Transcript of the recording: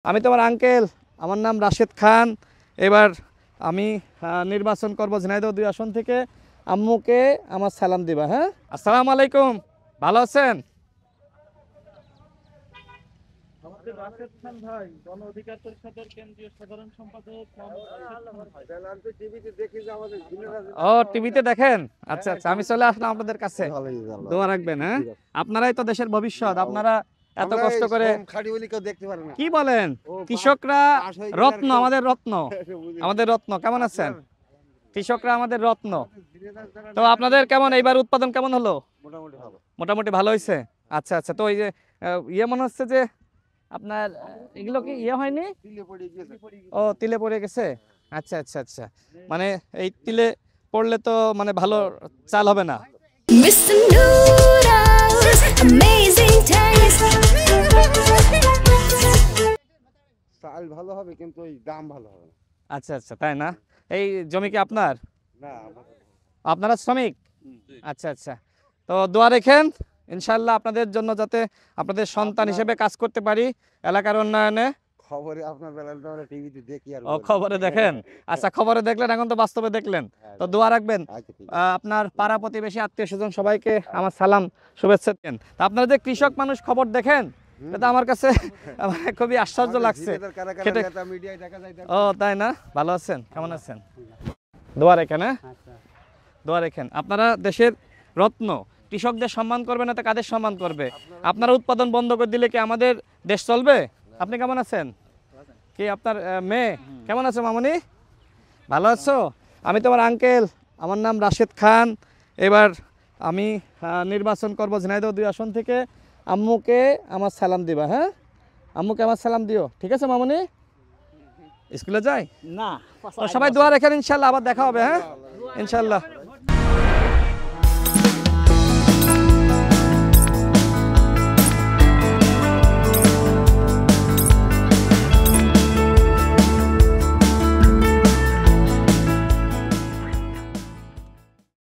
আমি তোমার আঙ্কেল, আমার নাম রাশেদ খান। এবার আমি নির্বাচন করব ঝিনাইদহ 2 আসন থেকে। আম্মুকে আমার সালাম দিবা। হ্যাঁ, আসসালামু আলাইকুম। ভালো আছেন? আমাদের রাশেদ খান ভাই, গণ অধিকার পরিষদের কেন্দ্রীয় সাধারণ সম্পাদক। ও, টিভিতে দেখেন? আচ্ছা আচ্ছা, আমি চলে আসলাম আপনাদের কাছে। দোয়া রাখবেন। হ্যাঁ, আপনারাই তো দেশের ভবিষ্যৎ। আপনারা এত কষ্ট করে কি বলেন? কৃষকরা রত্ন, আমাদের রত্ন, আমাদের রত্ন। কেমন আছেন? কৃষকরা আমাদের রত্ন। তো আপনাদের কেমন এইবার উৎপাদন কেমন হলো? মোটামুটি ভালো হয়েছে। আচ্ছা আচ্ছা, তো এই যে মনে হচ্ছে যে আপনার এগুলো কি হয়নি? ও, তিলে পড়ে গেছে। আচ্ছা আচ্ছা আচ্ছা, মানে এই তিলে পড়লে তো মানে ভালো চাল হবে না। Mr. Noodles, amazing taste. চাল ভালো হবে কিন্তু ওই দাম ভালো হবে না। আচ্ছা আচ্ছা, তাই না? এই জমি কি আপনার? না, আপনারা শ্রমিক? আচ্ছা আচ্ছা, তো দোয়া রেখেন ইনশাল্লাহ আপনাদের জন্য, যাতে আপনাদের সন্তান হিসেবে কাজ করতে পারি এলাকার উন্নয়নে। খবরে আপনার বেলা তো আমরা টিভিতে দেখি আর ও, খবরে দেখেন? আচ্ছা, খবরে দেখলেন, এখন তো বাস্তবে দেখলেন। তো দোয়া রাখবেন। আচ্ছা, ঠিক আপনার পাড়া প্রতিবেশী আত্মীয় স্বজন সবাইকে আমার সালাম শুভেচ্ছা দেন। তা আপনারা যে কৃষক মানুষ খবর দেখেন, এটা আমার কাছে মানে খুবই আশ্চর্য লাগছে। মিডিয়ায় দেখা যায়। ও, তাই না? ভালো আছেন? কেমন আছেন? দোয়া রেখেন। হ্যাঁ, দোয়া রেখেন। আপনারা দেশের রত্ন। কৃষকদের সম্মান করবে না তো কাদের সম্মান করবে? আপনারা উৎপাদন বন্ধ করে দিলে কি আমাদের দেশ চলবে? আপনি কেমন আছেন? কি আপনার মেয়ে কেমন আছে? মামনি, ভালো আছো? আমি তোমার আঙ্কেল, আমার নাম রাশেদ খান। এবার আমি নির্বাচন করব ঝিনাইদহ 2 আসন থেকে। আম্মুকে আমার সালাম দিবা। হ্যাঁ, আম্মুকে আমার সালাম দিও। ঠিক আছে মামনি? স্কুলে যাই না, তো সবাই দোয়া রেখেন, ইনশাল্লাহ আবার দেখা হবে। হ্যাঁ, ইনশাল্লাহ।